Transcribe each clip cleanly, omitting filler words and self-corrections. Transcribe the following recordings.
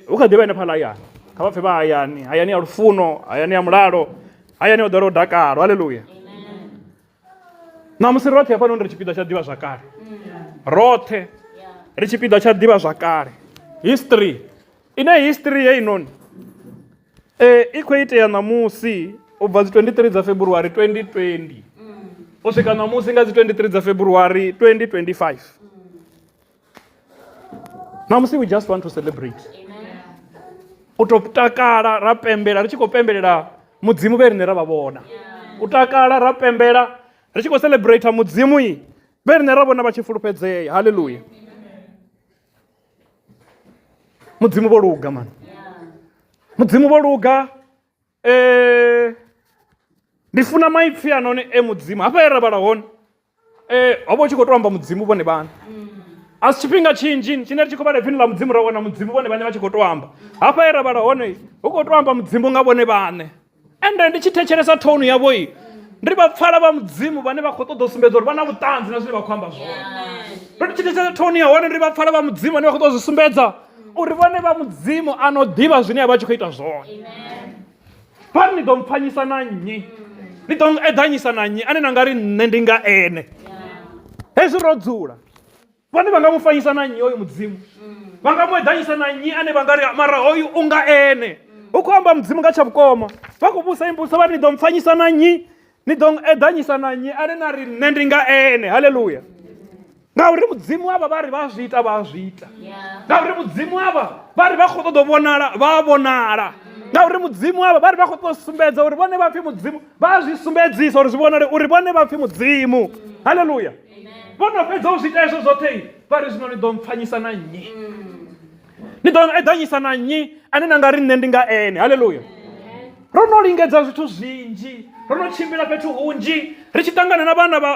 Ukha ḓivha ine phala hayani, kha vha pfhe vha hayani, hayani ya lufuno, hayani ya mulalo, hayani ya ḓoro dakalo. Haleluya. Na musi roṱhe hafhanoni ri tshipiḓa tsha ḓivha zwakale, roṱhe ri tshipiḓa tsha ḓivha zwakale. History ine history heinoni i khou itea ṋamusi u bva dzi 23 dza February 2020 u swika ṋamusi nga dzi 23 dza February 2025. Ṋamusi we just want to celebrate. U to takala ra pembela ri tshi khou pembelela mudzimu vhe rine ra vha vhona. U takala ra pembela ri tshi khou celebrate mudzimu vhe rine ra vhona vha tshi fulufhedzea. Haleluya. Mudzimu vho luga man. Mudzimu vho luga. Ndi funa maipfi anoni mudzimu hafha ra vhala hone hovha u tshi khou to amba mudzimu vhone vhane. A si tshifhinga tshinzhi tshine ri tshi khou vhala ipfhi ḽa mudzimu ra wana mudzimu vhone vhane vha tshi khou to amba. Hafha ra vhala hone hu khou to amba mudzimu nga vhone vhane. Ende ndi tshi thetshelesa tone yavho ndi vha pfala vha mudzimu vhane vha khou ṱoḓa u sumbedza uri vha na vhuṱanzi na zwine vha khou amba zwone. Ndi tshi thetshelesa tone ya hone ndi vha pfala vha mudzimu vhane vha khou ṱoḓa u zwi sumbedza uri vhone vha mudzimu ano ḓivha zwine vha tshi khou ita zwone. Vha ni ḓo mpfanyisa na nnyi, ni ḓo eḓanyisa na nnyi ane na nga ri nṋe ndi nga ene. Hezwi ro dzula vhone vha nga mu fanyisa na nnyi hoyu mudzimu, vha nga mu eḓanyisa na nnyi ane vha nga ri mara hoyu u nga ene. U khou amba mudzimu nga tsha vhukoma vha khou vhusa imbusa vha ri ni ḓo mpfanyisa na nnyi, ni ḓo eḓanyisa na nnyi ane na ri nṋe ndi nga ene. Haleluya. Ngauri mudzimu avha vha ri vha zwi ita vha zwi ita, ngauri mudzimu avha vha ri vha khou ṱoḓa u vhonala vha vhonala, ngauri mudzimu avha vha ri vha khou ṱoḓa u sumbedza uri vhone vha pfhi mudzimu vha zwi sumbedzisa uri zwi vhonale uri vhone vha pfhi mudzimu. Haleluya. Vhono fhedza u zwi ita hezwo zwoṱhe vha ri zwino ni ḓo mpfanyisa na nnyi, ni ḓo eḓanyisa na nnyi ane na nga ri nṋe ndi nga ene. Haleluya. Ro no lingedza zwithu zwinzhi, ro no tshimbila fhethu hunzhi ri tshi ṱangana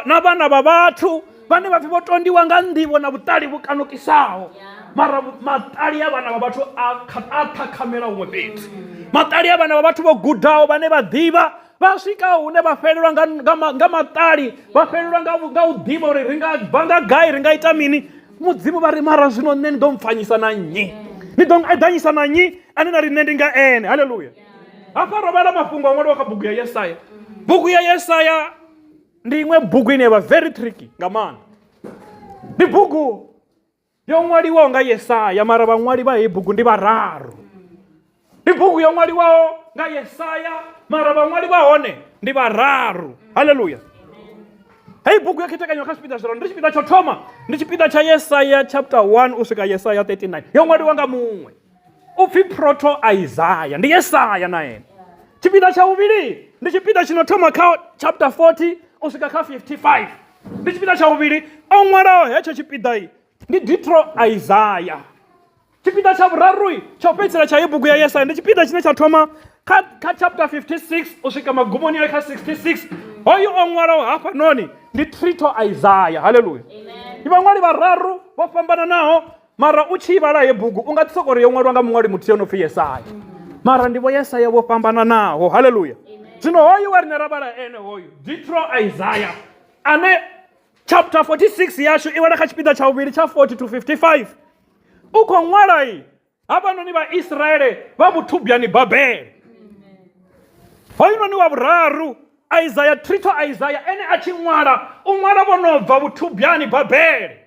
na vhana vha vhathu vhane vha pfhi vho tondiwa nga nḓivho na vhuṱali vhu kanukisaho. Mara maṱali a vhana vha vhathu a ṱhakhamela huṅwe fhethu. Maṱali a vhana vha vhathu vho gudaho vhane vha ḓivha vha swika hune vha fhelelwa nga maṱali, vha fhelelwa nga u ḓivha uri ri nga bva nga gai, ri nga ita mini. Mudzimu vha ri mara zwino nṋe ni ḓo mpfanyisa na nnyi, ni ḓo eḓanyisa na nnyi ane na ri nṋe ndi nga ene. Haleluya. Hafha ro vhala mafhungo a ṅwaliwa kha bugu ya Yesaya. Bugu ya Yesaya ndi iṅwe bugu ine yavha very tricky nga maanḓa. Ndi bugu yo ṅwaliwaho nga Yesaya mara vhaṅwali vha heyi bugu ndi vhararu. Ndi bugu yo ṅwaliwaho nga Yesaya mara vhaṅwali vha hone ndi vhararu. Haleluya. Heyi bugu yo khethekanywa kha tshipiḓa zwiraru. Ndi tshipiḓa tsho thoma ndi tshipiḓa tsha Yesaya chapter 1 u swika Yesaya 39 yo ṅwaliwa nga muṅwe u pfhi proto Isaiah, ndi Yesaya na ene. Tshipiḓa tsha vhuvhili ndi tshipiḓa tshino thoma kha chapter 40 u swika kha 55. Ndi tshipiḓa tsha vhuvhili o ṅwalaho hetsho tshipiḓa ndi Ditro Isaiah. Tshipiḓa tsha vhuraru tsha u fhedzisela tsha heyi bugu ya Yesaya ndi tshipiḓa tshine tsha thoma kha chapter 56 u swika magumoni kha 66. Hoyu o ṅwalaho hafhanoni ndi Trito Isaiah. Haleluya. Ndi vhaṅwali vhararu vho fhambananaho mara u tshi vhala heyi bugu u nga ḓi soko ri yo ṅwaliwa nga muṅwali muthihi o no pfhi Yesaya, mara ndi vho Yesaya vho fhambananaho. Haleluya. Zwino hoyu wa rine ra vhala ene hoyu Ditro Isaiah ane chapter 46 yashu i wela kha tshipiḓa tsha vhuvhili tsha 40 to 55. U khou ṅwala havhanoni vha Israele vha vhuthubyani Babele. Hoyunoni wa vhuraru Isaiah, Trito Isaiah ene a tshi ṅwala u ṅwala vho no bva vhuthubyani Babele.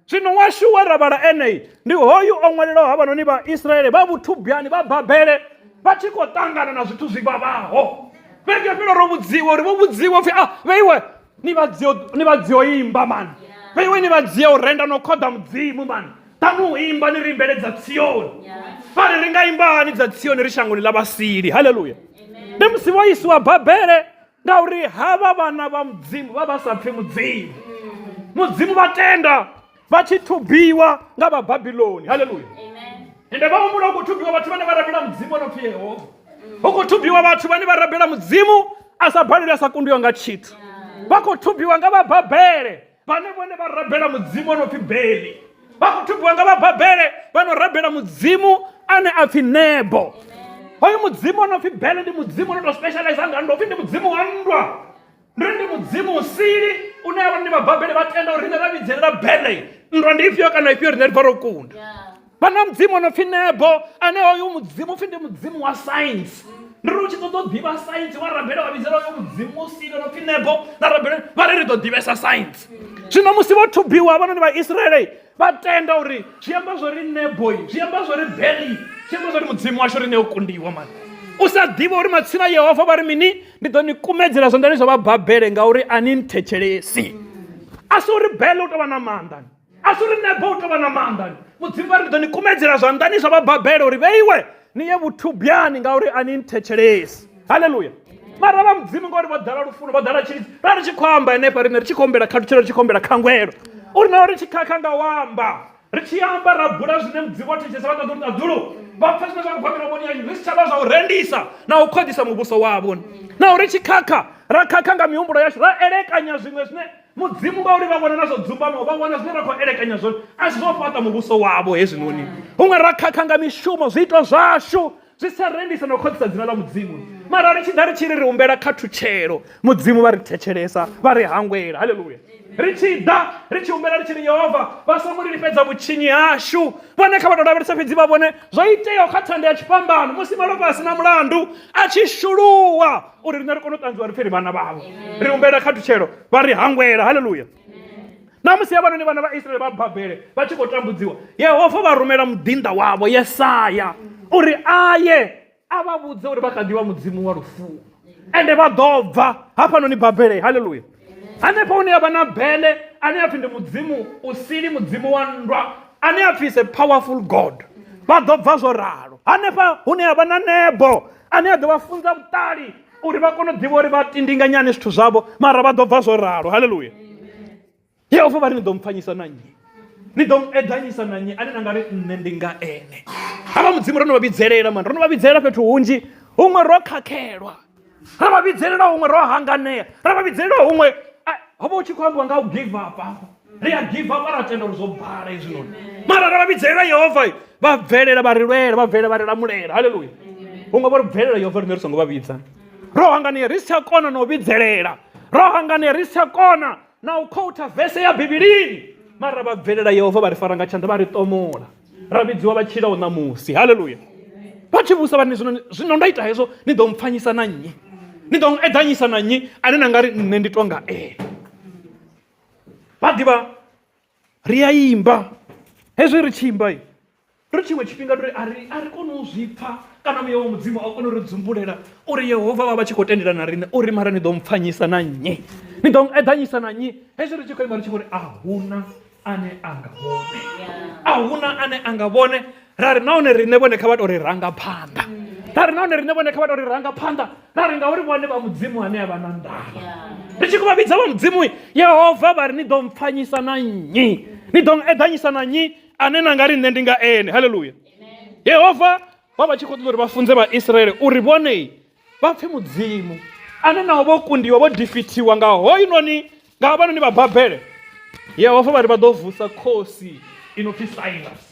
Zwino washu wa ra vhala ene ndi hoyu o ṅwalelaho havhanoni vha Israele vha vhuthubyani vha Babele vha tshi khou ṱangana na zwithu zwi vhavhaho. Vhege fhelo ro vhudziwa uri vho vhudziwa pfhi vheiwe ni vha dzio imba mani, vheiwe ni vha dzia u renda no khoḓa mudzimu mani, ṱanu imba ni ri imbeledza Tsioni. Vhari ri nga imbani dza Tsioni ri shangoni ḽa vhasili. Haleluya. Ndi musi vho isiwa Babele ngauri havha vhana vha mudzimu vha vha sa pfhi mudzimu. Mudzimu vha tenda vha tshi thubiwa nga vha Babiloni. Haleluya. Ende vha humbula u khou thubiwa vhathu vhane vha rabela mudzimu o no pfhi Yehova. Hu khou thubiwa vhathu vhane vha rabela mudzimu a sa balelwi a sa kundiwa nga tshithu. Vha khou thubiwa nga vha Babele vhane vhone vha rabela mudzimu o no pfhi Beli. Vha khou thubiwa nga vha Babele vha no rabela mudzimu ane a pfhi Nebo. Hoyu mudzimu o no pfhi Beli ndi mudzimu o no to specialize nga ndo pfhi ndi mudzimu wa nndwa. Ndi mudzimu usili une vha ndi vha Babele vha tenda uri rine ra vhidzelela Bele nndwa ndi ifhio kana ifhio rine ri bva ro kunda. vha na mudzimu o no pfi Nebo, ane hoyu mudzimu upfi ndi mudzimu wa science. Ndi ri u tshi ṱoḓa u ḓivha science wa rabela wa vhidzela hoyo mudzimu u sile no pfi Nebo na rabela vha ri ḓo ḓivhesa science. Zwino musi vho thubiwa havhanoni vha Israele vha tenda uri zwi amba zwori Nebo, zwi amba zwori Beli, zwi amba zwori mudzimu washu rine u kundiwa mani. U sa ḓivha uri matsina a Yehova vha ri mini, ndi ḓo ni kumedzela zwanḓani zwa Vhababele ngauri a ni nthetshelesi. A si uri Bele u tou vha na maanḓa, a si uri Nebo u tou vha na maanḓa. Mudzimu vha ri ḓo ni kumedzela zwanḓani zwa Vhababele uri vheiwe ni ye vhuthubyani ngauri a ni nthetshelesi. Haleluya. Mara vha mudzimu ngauri vho ḓala lufuno, vho ḓala tshilidzi, ra ri tshi khou amba henefha riṋe ri tshi khou humbela khathutshelo, ri tshi khou humbela khangwelo uri naho ri tshi khakha nga u amba, ri tshi amba ra bula zwine mudzimu wa thetshelesa vha ṱoḓa uri ṱaḓulo vha pfha zwine zwa khou bva milomoni yashu, ri si tsha vha zwa u rendisa na u khoḓisa muvhuso wavho. Naho ri tshi khakha, ra khakha nga mihumbulo yashu, ra elekanya zwiṅwe zwine mudzimu ngauri vha vhona na zwo dzumbamo, vha vhona zwine ra khou elekanya zwone a si zwo fhaṱa muvhuso wavho hezwinoni. Huṅwe ra khakha nga mishumo, zwiito zwashu zwi sa rendisa na u khoḓisa dzina ḽa mudzimu. Mara ri tshi ḓa ri tshi ri humbela khathutshelo, mudzimu vha ri thetshelesa, vha ri hangwela. Haleluya. Ri tshi ḓa ri tshi humbela ri tshi ri Yehova vha songo ri fhedza vhutshinyi hashu, vhone kha vha tou lavhelesa fhedzi vha vhone zwo iteaho kha thanda ya tshifhambano musi malofha a si na mulandu a tshi shuluwa uri riṋe ri kone u ṱanzwiwa ri pfhi ri vhana vhavho. Ri humbela khathutshelo, vha ri hangwela. Haleluya. Na musi havhanoni vhana vha Israele vha Babele vha tshi khou tambudziwa, Yehova vha rumela mudinda wavho Yesaya uri aye a vha vhudze uri vha kha ḓivha mudzimu wa lufuno, ende vha ḓo bva hafhanoni Babele. Haleluya. Hanefha hune havha na Bele ane apfi ndi mudzimu usili, mudzimu wa nndwa, ane apfi is a powerful God, vha ḓo bva zwo ralo. Hanefha hune havha na Nebo ane a ḓo vha funza vhuṱali uri vha kone u ḓivha uri vha tindinganyane zwithu zwavho, mara vha ḓo bva zwo ralo. Haleluya. Yehova vha ri ni ḓo mpfanyisa na nnyi, ni ḓo eḓanyisa na nnyi ane na nga ri nṋe ndi nga ene. Havha mudzimu ro no vha vhidzelela mani, ro no vha vhidzelela fhethu hunzhi, huṅwe ro khakhelwa, ra vha vhidzelela huṅwe ro hanganea, ra vha vhidzelela huṅwe ho vha hu tshi khou ambiwa nga u give up afho, ri a give up ra tenda uri zwo bala hezwinoni. Mara ra vha vhidzelela Yehova, vha bvelela vha ri lwela, vha bvelela vha ri lamulela. Haleluya. Huṅwe vho ri bvelela Yehova riṋe ri songo vha vhidza, ro hanganea ri si tsha kona na u vhidzelela, ro hanganea ri si tsha kona na u khouta vese ya Bivhilini, mara vha bvelela Yehova vha ri fara nga tshanḓa, vha ri ṱomola, ra vhidziwa vha tshilaho ṋamusi. Haleluya. Vha tshi vhusa vhani zwino ndo ita hezwo, ni ḓo mpfanyisa na nnyi, ni ḓo eḓanyisa na nnyi ane na nga ri nṋe ndi tonga vha ḓivha ri a imba hezwi ri tshi imba ri tshiṅwe tshifhinga ri a ri kone u zwi pfha kana muya wa mudzimu a u kone u ri dzumbulela uri Yehova vha vha tshi khou tendela na riṋe uri mara ni ḓo mpfanyisa na nnyi, ni ḓo eḓanyisa na nnyi. Hezwi ri tshi khou imba ri tshi khou ri ahuna ane a nga vhone, ahuna ane a nga vhone, ra ri nahone riṋe vhone kha vha tou ri ranga phanḓa, ra ri nahone riṋe vhone kha vha tou ri ranga phanḓa, ra ri ngauri vhone vha mudzimu ane a vha na ndavha. Ri tshi khou vha vhidza vha mudzimu Yehova vha ri ni ḓo mpfanyisa na nnyi, ni ḓo eḓanyisa na nnyi ane na nga ri nṋe ndi nga ene. Haleluya. Yehova vha vha tshi khou ṱoḓa uri vha funze vha Israele uri vhone vha pfhe mudzimu ane naho vho kundiwa, vho difithiwa nga hoyunoni nga havhanoni vha Babele. Yehova vha ri vha ḓo vusa khosi i no pfi Cyrus,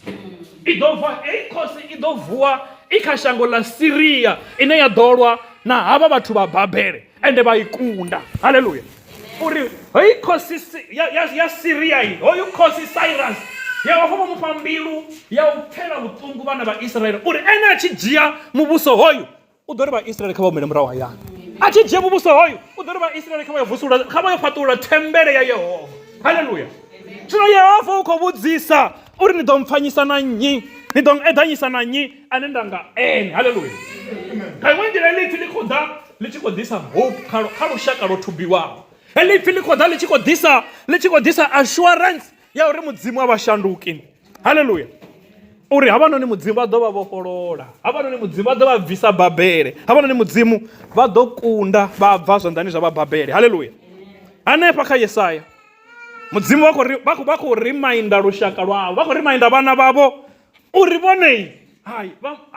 i ḓo bva ei khosi i ḓo vuwa i kha shango ḽa Syria ine ya ḓo lwa na havha vhathu vha Babele ende vha i kunda. Haleluya. Uri hei khosi ya Syria i, hoyu khosi Cyrus, Yehova vha mufha mbilu ya u pfela vhuṱungu vhana vha Israele uri ene a tshi dzhia muvhuso hoyu u ḓo ri vha Israele kha vha humele murahu hayani, a tshi dzhia muvhuso hoyu u ḓo ri vha Israele kha vha yo fhaṱulula thembele ya Yehova. Haleluya. Zwino Yehova u khou vhudzisa uri ni ḓo mpfanyisa na nnyi, ni ḓo eḓanyisa na nnyi ane nda nga ene. Haleluya. Nga iṅwe nḓila heḽi ipfi ḽi khou ḓa ḽi tshi khou ḓisa hope kha lushaka lwo thubiwaho, heḽi ipfi ḽi khou ḓa ḽi tshi khou ḓisa assurance ya uri mudzimu a vha shanduki. Haleluya. Uri havhanoni mudzimu vha ḓo vha vhofholola, havhanoni mudzimu vha ḓo vha bvisa Babele, havhanoni mudzimu vha ḓo kunda vha bva zwanḓani zwa vha Babele. Haleluya. Hanefha kha Yesaya mudzimu vha khou reminder lushaka lwavho, vha khou reminder vhana vhavho uri vhone hai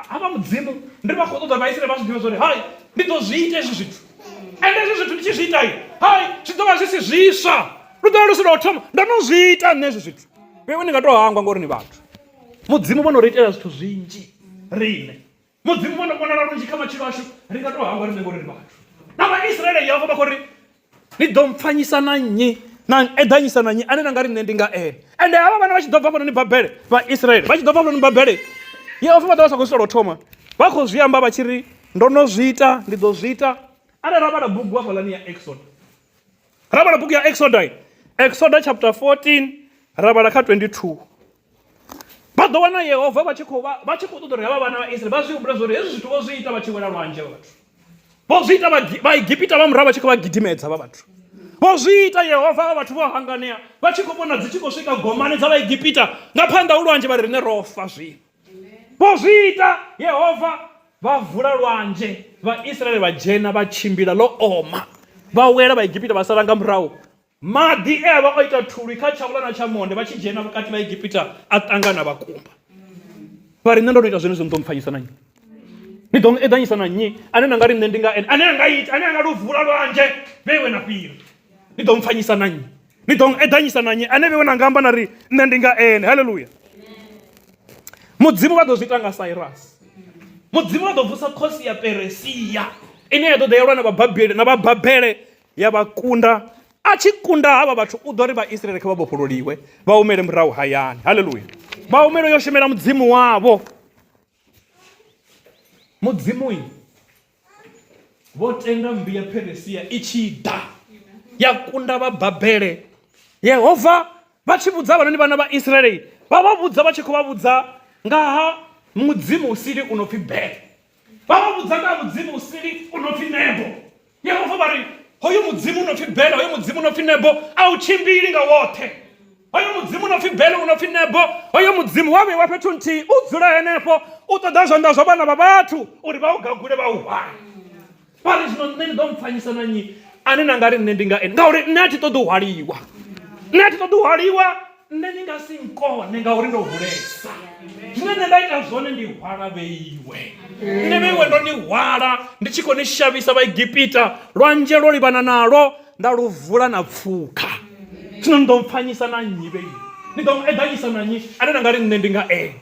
havha mudzimu ndi vha khou ṱoḓa vha Israele vha zwi ḓivhe zwori hai ndi ḓo zwi ita hezwi zwithu, ende hezwi zwithu ndi tshi zwi ita hai zwi ḓo vha zwi si zwiswa, lu ḓo vha lu si lwa u thoma, ndo no zwi ita nne hezwi zwithu. Iwe ni nga tou hangwa ngori ni vhathu. Mudzimu vho no ri itela zwithu zwinzhi riṋe, mudzimu vho no vhonala lunzhi kha matshilo ashu, ri nga tou hangwa riṋe ngori ri vhathu. Na vha Israele Yehova vha khou ri ni ḓo mpfanyisa na nnyi na eḓanyisa na nnyi ane na nga ri nṋe ndi nga ene. Ende havha vhana vha tshi ḓo bva fhanoni Babele, vha Israeli vha tshi ḓo bva fhanoni Babele, Yehova vha ḓo vha sa khou switela u thoma vha khou zwi amba vha tshi ri ndo no zwi ita, ndi ḓo zwi ita. Arali ra vhala bugu hafhaḽani ya Exodus, ra vhala bugu ya Exodus chapter 14 ra vhala kha 22, vha ḓo wana Yehova vha tshi khou ṱoḓa uri havha vhana vha Israeli vha zwi humbule zwa uri hezwi zwithu vho zwi ita vha tshi wela lwanzhe. Vhathu vho zwi ita vha Egipita vha murahu vha tshi khou vha gidimedza. Vhathu vho zwi ita Yehova vhathu vho hanganea vha tshi khou vhona dzi tshi khou swika gomani dza vha Egipita nga phanḓa u lwanzhe vha ri riṋe ro fa zwino. Vho zwi ita Yehova vha vula lwanzhe, vha Israeli vha dzhena vha tshimbila ḽo oma, vha wela vha Egipita vha sala nga murahu. Maḓi e vha o ita thuli kha tshavhuḽa na tsha monde vha tshi dzhena vhukati vha Egipita a ṱangana vha kumba. Vha ri nṋe ndo no ita zwone zwo ḓo mpfanyisa na nnyi, ni ḓo eḓanyisa na nnyi ane na nga ri nṋe ndi nga ene, ane a nga ita, ane a nga lu vula lwanzhe vheiwe na fhira. Ni ḓo mpfanyisa na nnyi, ni ḓo eḓanyisa na nnyi ane vheiwe na nga amba na ri nṋe ndi nga ene. Haleluya. Mudzimu vha ḓo zwi ita nga Cyrus. Mudzimu vha ḓo vusa khosi ya Peresiya ine ya ḓo ḓa ya lwa na Vhababele ya vha kunda. A tshi kunda havha vhathu u ḓo ri vha Israeli kha vha vhofhololiwe vha humele murahu hayani. Haleluya. Vha humele yo shumela mudzimu wavho. Mudzimu vho tenda mmbi ya Peresiya i tshi ḓa ya kunda Vhababele. Yehova vha tshi vhudza vhanoni vhana vha Israeli vha vha vhudza vha tshi khou vha vhudza nga ha mudzimu usili u no pfi Bele, vha vha vhudza nga ha mudzimu usili u no pfi Nebo. Yehova vha ri hoyu mudzimu u no pfi Bele, hoyu mudzimu u no pfi Nebo a u tshimbili nga woṱhe. Hoyu mudzimu u no pfi Bele, u no pfi Nebo, hoyu mudzimu wa vheiwa fhethu nthihi u dzula henefho u ṱoḓa zwanḓa zwa vhana vha vhathu uri vha u gagule vha u hwale. Vha ri zwino nṋe ndi ḓo mpfanyisa na nnyi ane na nga ri nṋe ndi nga ene, ngauri nṋe a thi ṱoḓi u hwaliwa, nṋe a thi ṱoḓi u hwaliwa, nṋe ndi nga si nkone ngauri ndo hulesa. Zwine nṋe nda ita zwone ndi hwala vheiwe, nṋe vheiwe ndo ni hwala ndi tshi khou ni shavhisa vha Egipita lwanzhe lwo livhana nalo nda lu vula na pfukha. Zwino ni ḓo mpfanyisa na nnyi vheiwe, ni ḓo eḓanyisa na nnyi ane na nga ri nṋe ndi nga ene.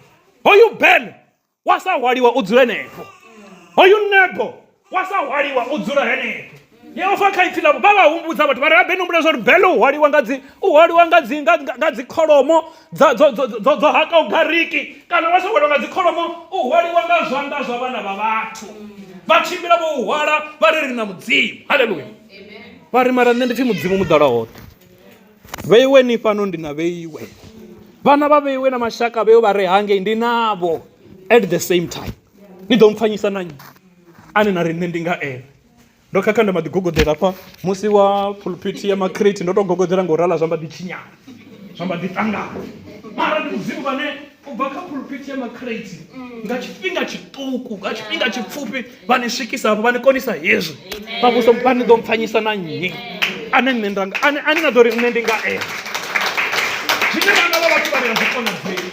Hoyu Bele wa sa hwaliwa u dzula henefho, hoyu Nebo wa sa hwaliwa u dzula henefho. Yehova kha ipfi ḽavho vha vha humbudza vhathu vha ri vha bene humbula zwa uri Bele u hwaliwa nga dzi kholomo dzo hakaho gariki, kana wa sa hwaliwa nga dzi kholomo u hwaliwa nga zwanḓa zwa vhana vha vhathu. Vha tshimbila vho u hwala vha ri ri na mudzimu. Haleluya. Vha ri mara nṋe ndi pfi mudzimu muḓala hoṱhe. Vheiwe ni fhano ndi na vheiwe, vhana vha vheiwe na mashaka vheiwe vha re hangei ndi navho at the same time. Ni ḓo mpfanyisa na nnyi ane na ri nṋe ndi nga ene. Ndo khakha nda mba ḓi gogoḓela hafha musi wa pulpit ya Makreti, ndo to gogoḓela ngo rala zwa mba ḓi tshinyana, zwa mba ḓi ṱangana. Mara ndi mudzimu vhane u bva kha pulpit ya Makreti nga tshifhinga tshiṱuku, nga tshifhinga tshipfufhi vha ni swikisa hafho, vha ni konisa hezwi. Vha vhusa vha ni ḓo mpfanyisa na nnyi ane na ḓo ri nṋe ndi nga ene. Zwine vhana vha vhathu vha ri a zwi konadzei,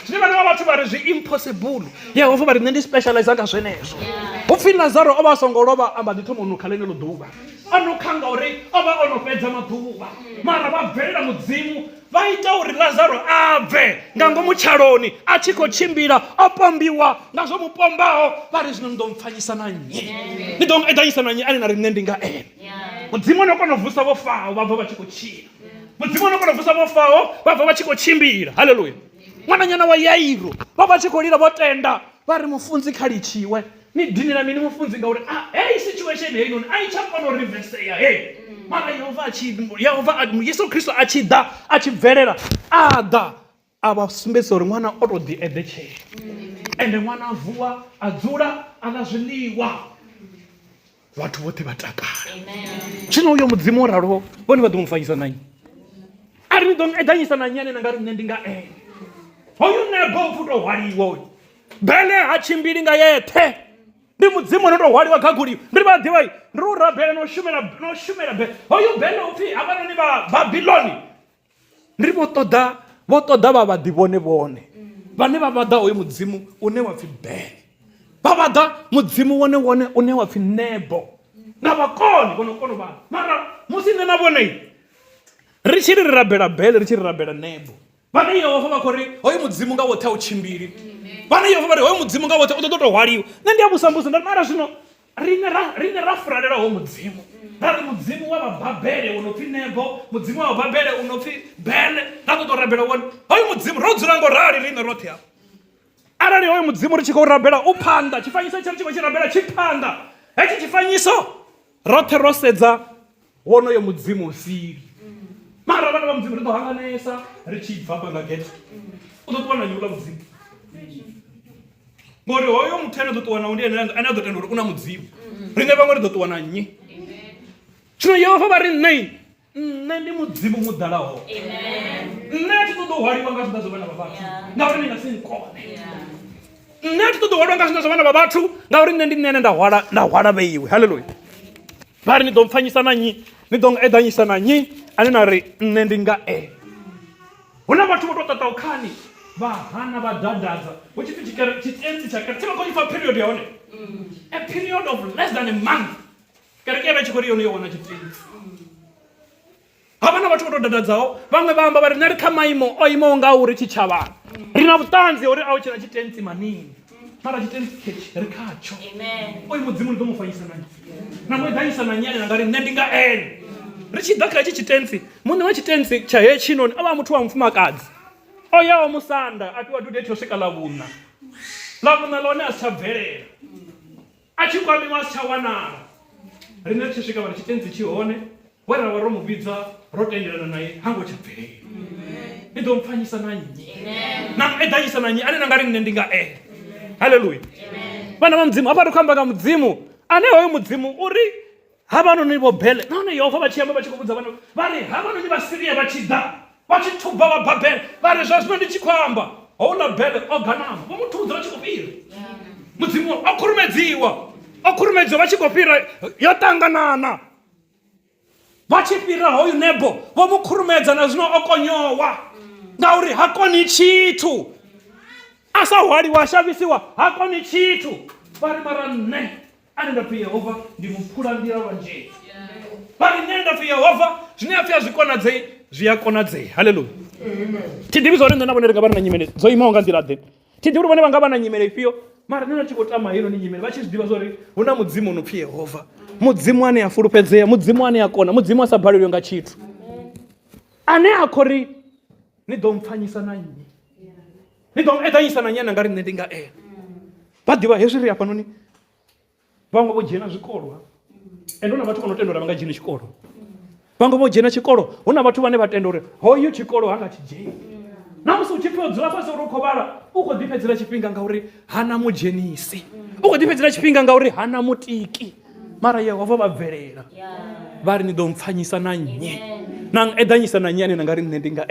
zwine vhana vha vhathu vha ri zwi impossible. Yehova vha ri nṋe ndi specialize nga zwenezwo. Upfi Lazaro o vha a songo lovha amba ḓi thoma u nukha ḽeneḽo ḓuvha, o nukha ngauri o vha o no fhedza maḓuvha. Mara vha bvelela mudzimu vha ita uri Lazaro a bve nga ngomu tshaloni a tshi khou tshimbila o pombiwa nga zwo mupombaho. Vha ri zwino ni ḓo mpfanyisa na nnyi, ni ḓo eḓanyisa na nnyi ane na ri nṋe ndi nga ene. Mudzimu o no kona u vusa vho faho vha bva vha tshi khou tshila, mudzimu o no kona u vusa vho faho vha bva vha tshi khou tshimbila. Haleluya. Ṅwananyana wa Yairo vha vha tshi khou lila vho tenda vha ri mufunzi kha litshiwe. Ni dinela mini mufunzi ngauri heyi situation heyi noni a i tsha kona u rivesea heyi. Mara Yehova Yesu Kristo a tshi ḓa a tshi bvelela a ḓa a vha sumbedzisa uri ṅwana o to ḓi eḓetshela, ende ṅwana a vuwa a dzula a ḽa zwiḽiwa vhathu vhoṱhe vha takala. Zwino uyo mudzimu o raloho vhone vha ḓo mufanyisa na nnyi? A ri ni ḓo eḓanyisa na nnyi ane na nga ri nṋe ndi nga ene? Hoyu Nebo u to hwaliwa hoyu, Bele ha tshimbili nga yeṱhe, ndi mudzimu no to hwaliwa gaguliwa. Ndi vha ḓivha ndi u rabela no shumela Bele. Hoyu Bele upfi havhanoni vha Babiloni ndi vho ṱoḓa vha vha ḓi vhone vhane vha vha ḓa hoyu mudzimu une wa pfi Bele, vha vha ḓa mudzimu wone une wa pfi Nebo nga vhakoni vho no kona u vha. Mara musi nṋe na vhone ri tshi ri rabela Bele ri tshi ri rabela Nebo, vhane Yehova vha khou ri hoyu mudzimu nga woṱhe a u tshimbili, vhane Yehova vha ri hoyu mudzimu nga woṱhe u ḓo tou hwaliwa. Nṋe ndi a vhusambusa nda mara zwino rine ra furalelaho mudzimu ra ri mudzimu wa vhababele unopfi Nebo, mudzimu wa vhababele unopfi Bele, ra ṱoḓa u rabela wone hoyu mudzimu ro dzula ngo rali rine roṱhe hapa. Arali hoyu mudzimu ri tshi khou rabela u phanḓa, tshifanyiso tsha ri tshi khou tshi rabela tshi phanḓa, hetshi tshifanyiso roṱhe ro sedza wonoyo mudzimu usili. Mara vhana vha mudzimu ri ḓo hanganesa ri tshi bva hafha nga gete u ḓo ṱuwa na nnyi uḽa mudzimu, ngori hoyo muthu ane ḓo ṱuwa nawo ndi ane a ḓo tenda uri u na mudzimu. Riṋe vhaṅwe ri ḓo ṱuwa na nnyi? Zwino Yehova vha ri nṋe ndi mudzimu muḓalaho. Nṋe a thi ṱoḓa u hwaliwa nga zwiḓa zwa vhana vha vhathu ngauri ndi nga si nkone. Nṋe a thi ṱoḓa u hwaliwa nga zwiḓa zwa vhana vha vhathu ngauri nṋe ndi nṋe ane nda hwala vheiwe. Haleluya. Vha ri ni ḓo mpfanyisa na nnyi, ni ḓo eḓanyisa na nnyi ane na ri nṋe ndi nga hu na vhathu vho tou ṱaṱa u khani vha hana vha dadadza hu tshi pfi tshitenzi tsha kereke, thi vha khou pfa period ya hone, a period of less than a month kereke ya vha tshi khou ri yone yo wana tshitenzi. Havha na vhathu vho tou dadadzaho, vhaṅwe vha amba vha ri nṋe ri kha maimo o imaho nga uri tshitshavhani ri na vhuṱanzi uri a u tshena tshitenzi manini, mara tshitenzi khetshi ri khatsho. Oyu mudzimu ni ḓo mu fanyisa na nnyi, na mu eḓanyisa na nnyi ane na nga ri nṋe ndi nga ri tshi ḓa kha hetshi tshitenzi, muṋe wa tshitenzi tsha hetshi noni a vha muthu wa mufumakadzi o yaho musanda a fhiwa dudeti yo swika ḽavhuṋa ḽone a si tsha bvelela, a tshi kwamiwa a si tsha wanala. Riṋe ri tshi swika vhari tshitenzi tshi hone, we ra vha ro mu vhidza ro tendelana naye ha ngo tsha bvelela. Ni ḓo mpfanyisa na nnyi, na mu eḓanyisa na nnyi ane na nga ri nṋe ndi nga Haleluya. Vhana vha mudzimu, hafha ri khou amba nga mudzimu ane hoyo mudzimu uri havanoni vho Bele, nahone Yehova vha tshi amba vha tshi khou vhudza vhana vha ri havanoni vha Siria vha tshi ḓa vha tshi thuba vha Babele, vha ri zwa zwino ndi tshi khou amba houḽa Bele o ganama vho mu thudza vha tshi khou fhira. Mudzimu o khurumedziwa vha tshi khou fhira yo ṱanganana, vha tshi fhira hoyu Nebo vho mu khurumedza na zwino o konyowa ngauri ha koni tshithu, a sa hwaliwa a shavhisiwa ha koni tshithu. Vha ri mara nṋe ane nda pfi Yehova ndi muphula nḓila lwanzheni. Vha ri nṋe nda pfi Yehova zwine a pfi a zwi konadzei zwi a konadzea. Haleluya. Thi ḓivhi zwa uri nṋe na vhone ri nga vha na nyimele dzo imaho nga nḓila ḓe, thi ḓivhi uri vhone vha nga vha na nyimele ifhio, mara nṋe na tshi khou tama heinoni nyimele vha tshi zwi ḓivha zwa uri hu na mudzimu u no pfi Yehova, mudzimu ane a fulufhedzea, mudzimu ane a kona, mudzimu a sa balelwi nga tshithu, ane a khou ri ni ḓo mpfanyisa na nnyi, ni ḓo eḓanyisa na nnyi ane nga ri nṋe ndi nga Vha ḓivha hezwi ri hafhanoni vhaṅwe vho dzhena zwikolo, ende hu na vhathu vho no tenda uri vha nga dzheni tshikolo. Vhaṅwe vho dzhena tshikolo, hu na vhathu vhane vha tenda uri hoyu tshikolo ha nga tshi dzheni. Na musi u tshi pfi o dzula fhasi uri u khou vhala, u khou ḓifhedzela tshifhinga ngauri hana mudzhenisi, u khou ḓifhedzela tshifhinga ngauri hana mutiki. Mara Yehova vha bvelela vha ri ni ḓo mpfanyisa na nnyi, na eḓanyisa na nnyi ane na nga ri nṋe ndi nga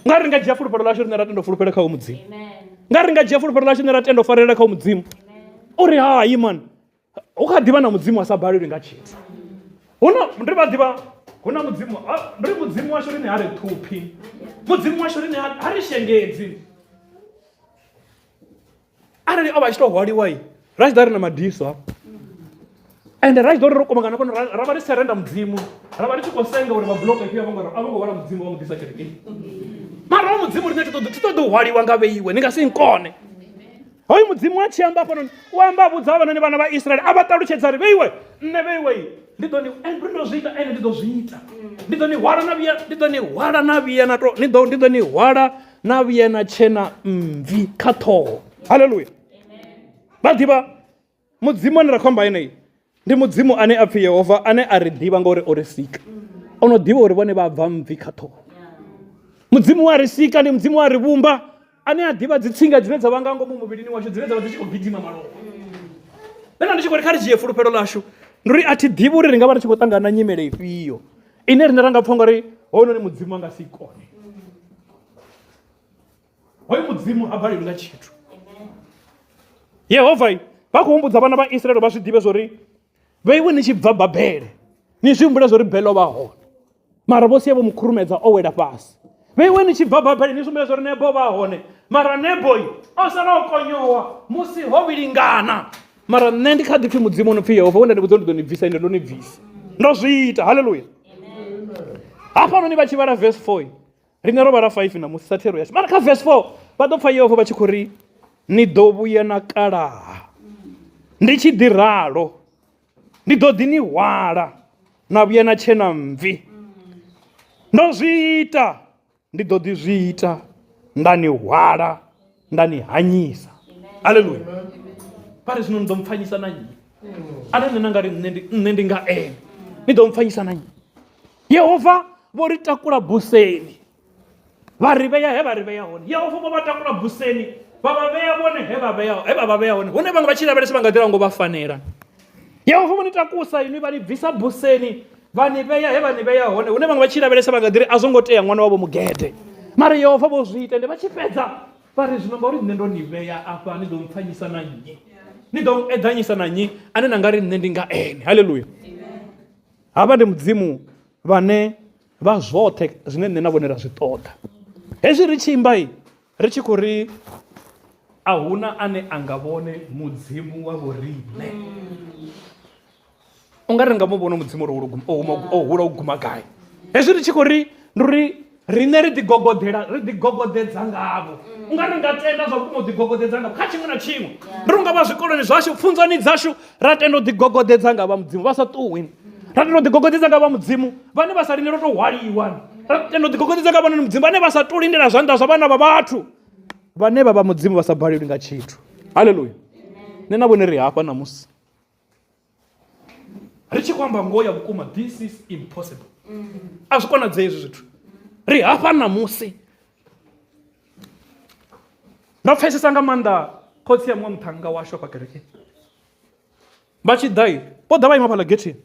nga ri nga dzhia fulufhelo ḽashu rine ra tenda u fulufhela kha hoyu mudzimu, nga ri nga dzhia fulufhelo ḽashu rine ra tenda u farelela kha hoyu mudzimu uri hayi man, hu kha ḓivha na mudzimu a sa balelwi nga tshithu. Ndi vha ḓivha hu na mudzimu, ndi mudzimu washu rine ha ri ṱhuphi, mudzimu washu rine ha ri shengedzi. Arali o vha tshi tou hwaliwa ra tshi ḓa ri na madiso hafha, ende ra tshi ḓo ri ro komangana fhano ra vha ri serenda mudzimu, ra vha ri tshi khou senga uri mabuloko ifhio a vho hwala mudzimu wa mu ḓisa kerekeni. Mara hoyu mudzimu rine thi ṱoḓi u hwaliwa nga vheiwe, ni nga si nkone. Hoyu mudzimu a tshi amba hafhanoni u amba a vhudza havhanoni vhana vha Israeli, a vha ṱalutshedza ri vheiwe nṋe vheiwe ndi ḓo zwi ita ende ndi ḓo zwi ita, ndi ḓo ni hwala na vhuya, ndi ḓo ni hwala na vhuya na to, ndi ḓo ni hwala na vhuya na tshena mvi kha ṱhoho. Haleluya. Vha ḓivha mudzimu ane ra khou amba yeneyi ndi mudzimu ane a pfi Yehova, ane a ri ḓivha ngauri o ri sika, o no ḓivha uri vhone vha bva mvi kha ṱhoho. Mudzimu wa ri sika ndi mudzimu wa ri vhumba, ane a ḓivha dzitsinga dzine dza vha nga ngomu muvhilini washu dzine dza vha dzi tshi khou gidima malofha. Nṋe ndi tshi khou ri kha ri dzhie fulufhelo ḽashu, ndi uri a thi ḓivhi uri ri nga vha ri tshi khou ṱangana na nyimele ifhio ine rine ra nga pfha ngori hoyunoni mudzimu a nga si kone, hoyu mudzimu ha balelwi nga tshithu. Yehova vha khou humbudza vhana vha Israeli vha zwi ḓivhe zwa uri vheiwe ni tshi bva Babele ni zwi humbule zwa uri Bele o vha hone, mara vho sia vho mu khurumedza o wela fhasi. Vheiwe ni tshi bva Babele ni zwi humbule zwa uri Nebo o vha hone, mara Nebo o sala o konyowa musi ho vhilingana. Mara nṋe ndi kha ḓi pfi mudzimu no pfi Yehova, wenda ndi vhudza ndi ḓo ni bvisa ende ndo ni bvisa, ndo zwi ita. Haleluya. Hafhanoni vha tshi vhala verse 4 rine ro vhala 5 na musi sa thero yashu, mara kha verse 4 vha ḓo pfa Yehova vha tshi khou ri ni ḓo vhuya na kalaha ndi tshi ḓi ralo ndi ḓo ḓi ni hwala na vhuya na tshena mvi. Ndo zwi ita ndi ḓo ḓi zwi ita nda ni hwala nda ni hanyisa. Haleluya. Pari zwino ni ḓo mpfanyisa na nnyi? Arali nṋe na nga ri nṋe ndi nga ene, ni ḓo mpfanyisa na nnyi? Yehova vho ri takula buseni, vha ri vhea he vha ri vhea hone. Yehova vho vha takula buseni, vha vha vhea vhone he vha vhea hone, hune vhaṅwe vha tshi lavhelesa vha nga ḓira ngo vha fanela. Yehova vho ni takusa inwi vha ni bvisa buseni, vha ni vhea he vha ni vhea hone, hune vhaṅwe vha tshi lavhelesa vha nga ḓiri a zwo ngo tea ṅwana wavho mugede. Mara Yehova vho zwi ita, ende vha tshi fhedza vha ri zwino ngauri nṋe ndo ni vhea afha, ni ḓo mpfanyisa na nnyi? Ni ḓo eḓanyisa na nnyi ane na nga ri nṋe ndi nga ene? Haleluya. Havha ndi mudzimu vhane vha zwoṱhe zwine nṋe na vhone ra zwi ṱoḓa. Hezwi ri tshi imba ri tshi khou ri a huna ane a nga vhone mudzimu wa vho riṋe, u nga ri nga mu vhona mudzimu o hula u guma gai. Hezwi ri tshi khou ri ndi uri riṋe ri ḓigogodedza ngavho, u nga ri nga tenda zwa vhukuma u ḓigogodedza ngavho kha tshiṅwe na tshiṅwe. Ndi ri nga vha zwikoloni zwashu, pfunzani dzashu, ra tenda u ḓigogodedza nga vha mudzimu vha sa ṱuwi. Ra tenda u ḓigogodedza nga vha mudzimu vhane vha sa lindela u tou hwaliwa. Ra tenda u ḓigogodedza nga vhana mudzimu vhane vha sa tou lindela zwanḓa zwa vhana vha vhathu, vhane vha vha mudzimu vha sa balelwi nga tshithu. Haleluya. Nṋe na vhone ri hafha namusi ri tshi khou amba ngoho ya vhukuma, this is impossible. A zwi konadzei hezwi zwithu. Ri hafha namusi. Ndo pfesesa nga maanḓa khotsi ya muṅwe muṱhannga washu afha kerekeni. Vha tshi ḓa vho ḓa vha ima fhaḽa getheni,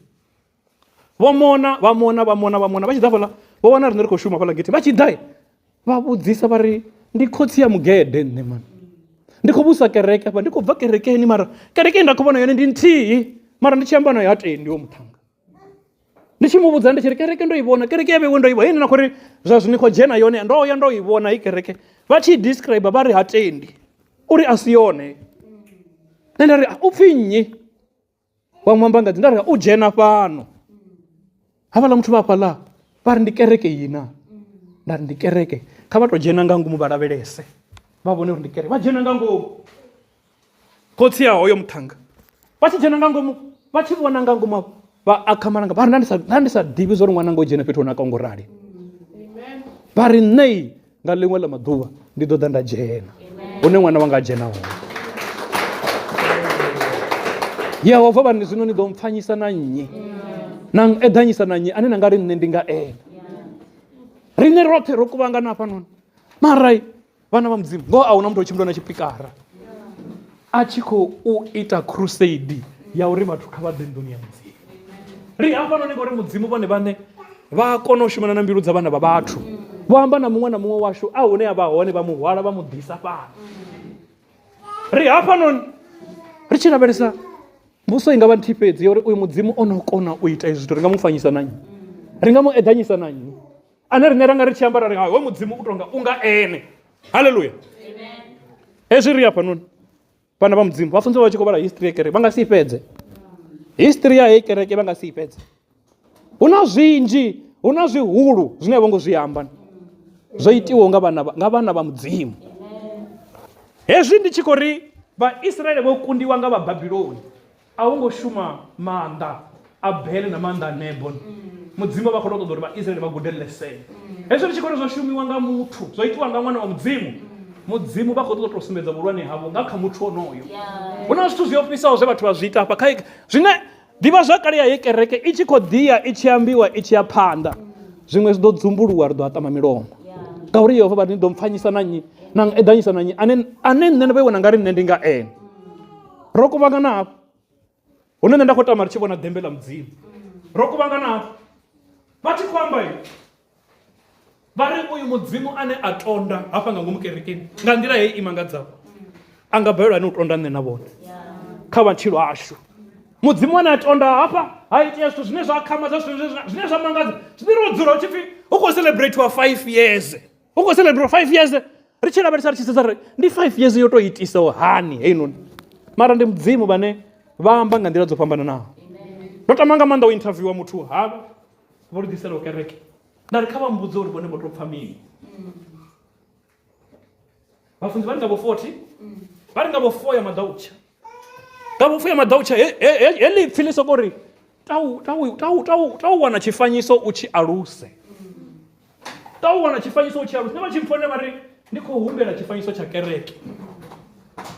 vho mona vha tshi ḓa fhaḽa vho wana riṋe ri khou shuma fhaḽa getheni. Vha tshi ḓa vha vhudzisa vha ri ndi khotsi ya mugede nṋe mani, ndi khou vhusa kereke afha, ndi khou bva kerekeni mara kerekeni nda khou vhona yone ndi nthihi, mara ndi tshi amba nayo ha tendi wo muṱhannga. Ndi tshi mu vhudza ndi tshi ri kereke ndo i vhona, kereke ya vhewe ndo i vhona, hei na khou ri zwa zwino khou dzhena yone ndo ya ndo i vhona i kereke. Vha tshi describe vha ri ha tendi uri a si yone. Nṋe nda ri u pfhi nnyi wa mwambangadzi? Nda ri u dzhena fhano, havhaḽa muthu vha fhaḽa vha ri ndi kereke yina. Nda ri ndi kereke, kha vha tou dzhena nga ngomu vha lavhelese vha vhone uri ndi kereke. Vha dzhena nga ngomu, khotsi ya hoyo muṱhannga vha tshi dzhena nga ngomu, vha tshi vhona nga ngomu vha akhamana nga vha ri nda ndi sa ḓivhi zwo ri ṅwana nga u dzhena fhethu ho naka ngo rali. Vha ri nṋe nga ḽiṅwe ḽa maḓuvha ndi ḓo ḓa nda dzhena hune ṅwana wanga a dzhena hone. Yehova vha ri zwino ni ḓo mpfanyisa na nnyi na eḓanyisa na nnyi ane na nga ri nṋe ndi nga ene? Riṋe roṱhe ro kuvhangana hafhanoni, mara vhana vha mudzimu ngoho a huna muthu o tshimbila na tshipikara a tshi khou ita crusade ya uri vhathu kha vha ḓe nḓuni ya mudzimu. Ri hafhanoni ngauri mudzimu vhone vhaṋe vha kona u shumana na mbilu dza vhana vha vhathu. Vho amba na muṅwe na muṅwe washu a hune a vha hone, vha muhwala vha mu ḓisa fhano. Ri hafhanoni ri tshi lavhelesa mbuso i nga vha nthihi fhedzi ya uri uyu mudzimu o no kona u ita izwi zwithu, ri nga mu fanyisa na nnyi? Ri nga mu eḓanyisa na nnyi? Ane riṋe ra nga ri tshi amba ra ri hoyo mudzimu u tonga u nga ene. Haleluya. Hezwi ri hafhanoni vhana vha mudzimu vha funza vha tshi khou vhala history ya kereke vha nga si i fhedze. History ya heyi kereke vha nga si i fhedze. Hu na zwinzhi, hu na zwihulu zwine a vho ngo zwi amba zwo itiwaho nga vhana vha mudzimu. Hezwi ndi tshi khou ri Vhaisraele vho kundiwa nga Vhababiloni, a vho ngo shuma maanḓa a Bele na maanḓa a Nebo. Mudzimu vha khou ṱoḓa uri Vhaisraele vha gude lesson. Hezwi ri tshi khou ri zwo shumiwa nga muthu, zwo itiwa nga ṅwana wa mudzimu, mudzimu vha khou ṱoḓa tou sumbedza vhulwane havho nga kha muthu onoyo. Hu na zwithu zwi ofhisaho zwe vhathu vha zwi ita hafha kha zwine ḓivha zwakale ya heyi kereke i tshi khou ḓiya i tshi ambiwa i tshi ya phanḓa, zwiṅwe zwi ḓo dzumbuluwa ri ḓo atama milomo. Ngauri Yehova vha ni ḓo mpfanyisa na nnyi na eḓanyisa na nnyi ane nṋe vha vhona nga ri nṋe ndi nga ene. Ro kuvhangana hafha hune nṋe nda khou tama ri tshi vhona ḓembe ḽa mudzimu. Ro kuvhangana hafha vha tshi khou amba vha ri uyu mudzimu ane a tonda hafha nga ngomu kerekeni nga nḓila heyi i mangadzaho a nga balelwa ni u tonda nṋe na vhone kha matshilo ashu. Mudzimu ane a tonda hafha ha itea zwithu zwine zwa khamadza, zwine zwa mangadza, zwine ro dzula hu tshi pfhi hu khou celebrate 5 years. Hu khou celebrate 5 years. Ri tshi lavhelesa ri tshi sedza ri ndi 5 years yo tou itisaho hani heinoni, mara ndi mudzimu vhane vha amba nga nḓila dzo fhambananaho. Ndo tama nga maanḓa u interviewa muthu havha vho ri ḓisela kereke, nda ri kha vha mbudze uri vhone vho tou pfha mini. Vhafunzi vha ri nga vho 40 vha ri nga vho 4 ya madautsha, nga vho 4 ya madautsha heḽi pfhi ḽi soko ri wana tshifanyiso u tshi aluse, wana tshifanyiso u tshi aluse. Nṋe vha tshi mpfone vha ri ndi khou humbela tshifanyiso tsha kereke,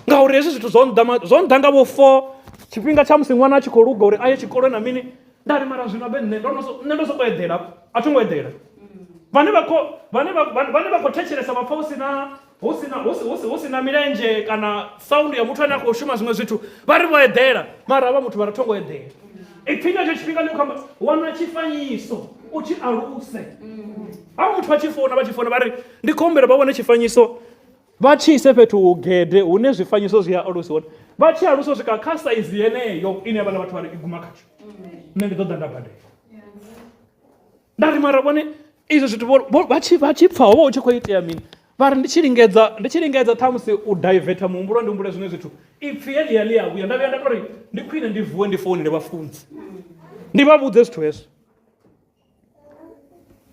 ngauri hezwi zwithu zwo nḓa nga vho 4 tshifhinga tsha musi ṅwana a tshi khou luga uri a ye tshikoloni na mini. Nda ri mara zwino be nṋe ndo sokou eḓela, a thi ngo eḓela. Vhane vha khou thetshelesa vha pfa hu sina milenzhe kana sound ya muthu ane a khou shuma zwiṅwe zwithu, vha ri vho eḓela, mara havha muthu vha ri thongo eḓela. Ipfhi nga hetsho tshifhinga ndi khou amba wana tshifanyiso u tshi aluse. Havha muthu vha tshi founa vha ri ndi khou humbela vha wane tshifanyiso, vha tshi ise fhethu hugede hune zwifanyiso zwi a alusiwa, vha tshi alusa swika kha saizi yeneyo ine vhana vhathu vha ri i guma khatsho. Nṋe ndi ḓo ḓa nda badela. Nda ri mara vhone izwo zwithu vha tshi pfa hovha hu tshi khou itea mini, vha ri ndi tshi lingedza ṱhamusi u diveta muhumbulo ndi humbule zwine zwithu ipfhi heḽia ḽi a vhuya. Nda vhuya nda tori ndi khwine ndi vuwe ndi founile vhafunzi ndi vha vhudze zwithu hezwo.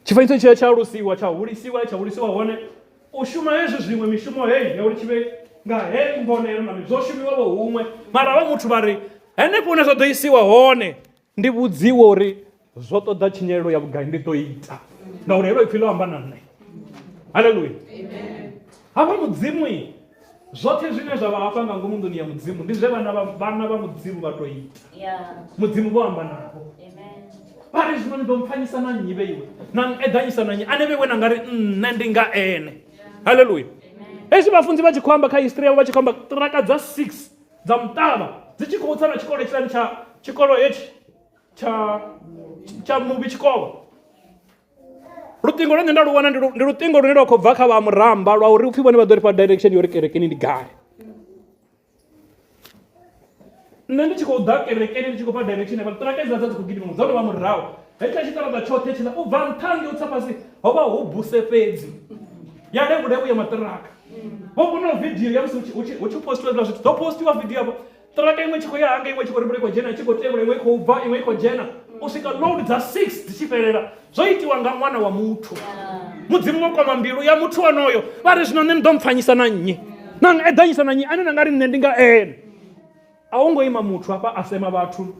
Tshifanyiso tshiya tsha alusiwa tsha hulisiwa hone u shuma hezwi zwiṅwe mishumo heyi ya uri tshi vhe nga heyi mbonelo na zwo shumiwa vho huṅwe, mara havha muthu vha ri henefho hune zwa ḓo isiwa hone ndi vhudziwa uri zwo ṱoḓa tshinyalelo ya vhugai ndi ḓo ita, ngauri helo ipfhi ḽo amba na nṋe. Haleluya. Hafha mudzimu zwoṱhe zwine zwa vha hafha nga ngomu nḓuni ya mudzimu ndi zwe vhana vha mudzimu vha to ita. Mudzimu vho amba navho. Vha ri zwino ni ḓo mpfanyisa na nnyi vhe iwe, na eḓanyisa na nnyi ane vhe na nga ri nṋe ndi nga ene. Haleluya. Hezwi vhafunzi vha tshi khou amba kha history yavho vha tshi khou amba ṱiraka dza 6 dza muṱavha dzi tshi khou tsa na tshikolo tshilani tshikolo hetshi tsha muvhi tshikolo. Luṱingo lune nda lu wana ndi luṱingo lune lwa khou bva kha vha muramba lwa uri upfhi vhone vha ḓo ri fha direction yo ri kerekeni ndi gai. Nṋe ndi tshi khou ḓa kerekeni ndi tshi khou fha direction ya ṱiraka dza dzi khou gidima dza tovha murahu. Hetsha tshiṱaraṱa tshoṱhe tshila u bva nṱhange u tsa fhasi ho vha hu buse fhedzi ya levu ya maṱiraka. Vho vhona video ya musi hu tshi postiwa zwiḽa zwithu ḓo postiwa video yavho ṱiraka iṅwe tshi khou ya hanga iṅwe tshi khou ri khou dzhena tshi khou tevhula iṅwe khou bva iṅwe khou dzhena u swika load dza 6 dzi tshi fhelela. Zwo itiwa nga ṅwana wa muthu. Mudzimu wo kwama mbilu ya muthu onoyo vha ri zwino nṋe ndi ḓo mpfanyisa na nnyi na eḓanyisa na nnyi ane na nga ri nṋe ndi nga ene. A hu ngo ima muthu hafha a sema vhathu,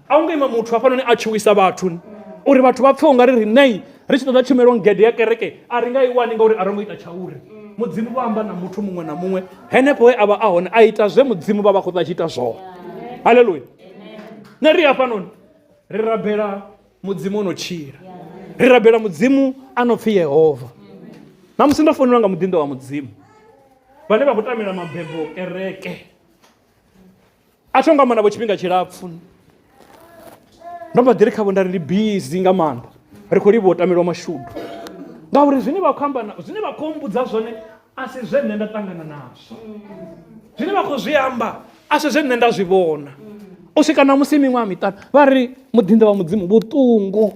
a hu ngo ima muthu hafha noni a tshuwisa vhathu uri vhathu vha pfe ungari riṋei ri tshi ṱoḓa tshumelo ngede ya kereke a ri nga i wani ngauri a ro ngo ita tshauri. Mudzimu vha amba na muthu muṅwe na muṅwe henefho he a vha a hone a ita zwe mudzimu vha khou ḓa tshi ita zwone. Haleluya. Nṋe ri hafha noni ri rabela mudzimu ono tshila, ri rabela mudzimu ano pfhi Yehova. Namusi ndo founelwa nga mudindo wa mudzimu vhane vha khou tamela mabebo kereke a thongo amba navho tshifhinga tshilapfu. Ndo mba ḓi ri khavho nda ri ndi busy nga maanḓa ri khou livha u tamelwa mashudu, ngauri zwine vha khou amba zwine vha khou mbudza zwone a si zwe nṋe nda ṱangana nazwo, zwine vha khou zwi amba a si zwe nṋe nda zwi vhona. U swika na musi miṅwaha miṱanu vha ri mudindo wa mudzimu vhuṱungu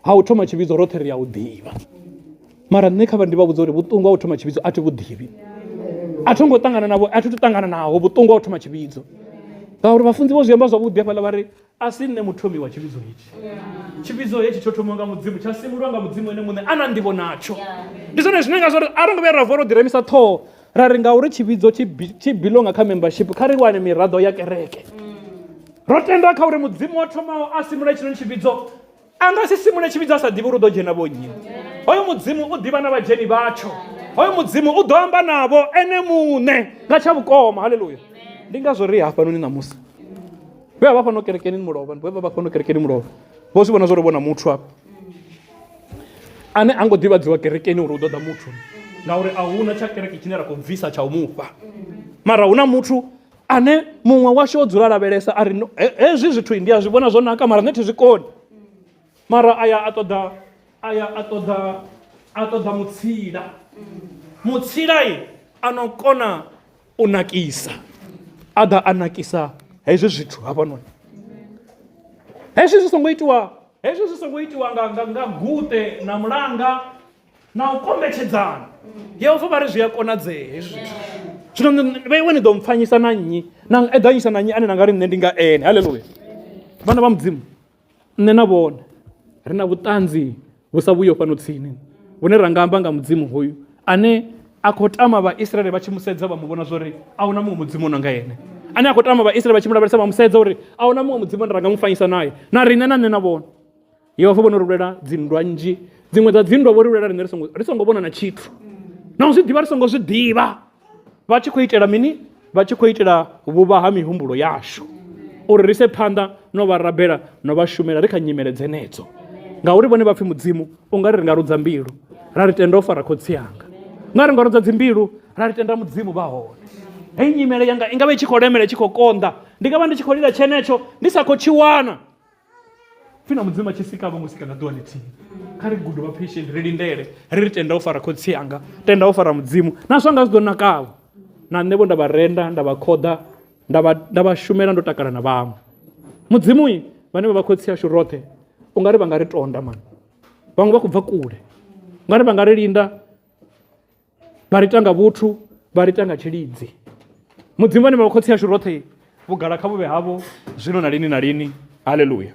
ha u thoma tshivhidzo roṱhe ri ya u ḓivha, mara nṋe kha vha ndi vha vhudza uri vhuṱungu ha u thoma tshivhidzo a thi vhu ḓivhi, a thi ngo ṱangana navho, a thi tu ṱangana naho vhuṱungu ha u thoma tshivhidzo. Ngauri vhafunzi vho zwi amba zwavhuḓi hafhaḽa vha ri a si nṋe muthomi wa tshivhidzo hetshi. Tshivhidzo hetshi tsho thomiwa nga mudzimu tsha simulwa nga mudzimu ene muṋe ana nḓivho natsho. Ndi zwone zwine nga zwori a ro ngo vhuya ra vuwa ro ḓi remisa ṱhoho ra ri ngauri tshivhidzo tshi bilonga kha membership kha ri wane miraḓo ya kereke. Ro tenda kha uri mudzimu wa thomaho a simule tshino tshivhidzo a nga si simule tshivhidzo a sa ḓivhi uri u ḓo dzhena vho nnyi. Hoyo mudzimu u ḓivha na vhadzheni vhatsho, hoyo mudzimu u ḓo amba navho ene muṋe nga tsha vhukoma. Haleluya. Ndi ngazwo ri hafhanoni namusi vhe vha fhano kerekeni mulovha vhe vha fhano kerekeni mulovha vho zwi vhona zwo ri vhona muthu hafha ane a ngo ḓivhadziwa kerekeni uri u ḓo ḓa muthu, ngauri a huna tsha kereke tshine ra khou bvisa tsha u mufha, mara huna muthu ane muṅwe washu o dzula lavhelesa a ri hezwi zwithu ndi a zwi vhona zwo naka mara nṋe thi zwikoni, mara aya a ṱoḓa mutsila ano kona u nakisa a ḓa a nakisa hezwi zwithu hafhanoni. Hezwi zwi songo itiwa nga gute na mulanga na u kombetshedzana. Yehova vha ri zwi a konadzea hezwi zwithu. Zwino vheiwe ni ḓo mpfanyisa na nnyi na eḓanyisa na nnyi ane na nga ri nṋe ndi nga ene. Haleluya. Vhana vha mudzimu nṋe na vhone ri na vhuṱanzi vhu sa vhuyo fhano tsini vhune ra nga amba nga mudzimu hoyu ane a khou tama vha Israeli vha tshi mu sedza vha mu vhona zwori a huna muṅwe mudzimu na nga ene. ane a khou tama vhaisraeli vha tshi mulavhelesa vha musedza uri ahuna muṅwe mudzimu ane ra nga mufanyisa naye na riṋe na nṋe na vhona. Yehova vhona uri lwela dzinndwa nnzhi, dziṅwe dza dzinndwa vho ri lwela riṋe ri songo vhona na tshithu, na u zwi ḓivha ri songo zwi ḓivha. Vha tshi khou itela mini? Vha tshi khou itela vhuvha ha mihumbulo yashu uri ri se phanḓa no vha rabela no vha shumela ri kha nyimele dzenedzo, ngauri vhone vha pfhi mudzimu u nga ri nga rudza mbilu ra ri tenda u fara khotsi yanga, nga ri nga rudza dzimbilu ra ri tenda mudzimu vha hone. Hei nyimele yanga i nga vha i tshi khou lemela, i tshi khou konḓa, ndi nga vha ndi tshi khou lila tshenetsho ndi sa khou tshi wana, pfhi na mudzimu a tshi sika vho musika nga ḓuvha ḽithihi. Kha ri gude vha patient, ri lindele, ri tenda u fara khotsi yanga, tenda u fara mudzimu, na zwa nga zwi ḓo nakavho. Na nṋe vho nda vha renda, nda vha khoḓa, nda vha shumela, ndo takala na vhaṅwe. Mudzimu vhane vha vha khotsi yashu roṱhe u nga ri vha nga ri tonda mani, vhaṅwe vha khou bva kule, u nga ri vha nga ri linda vha ri tanga vhuthu, vha ri tanga tshilidzi. Mudzimu vhane vha vha khotsi yashu roṱhe vhugala kha vhuvhe havho zwino na lini na lini. Haleluya.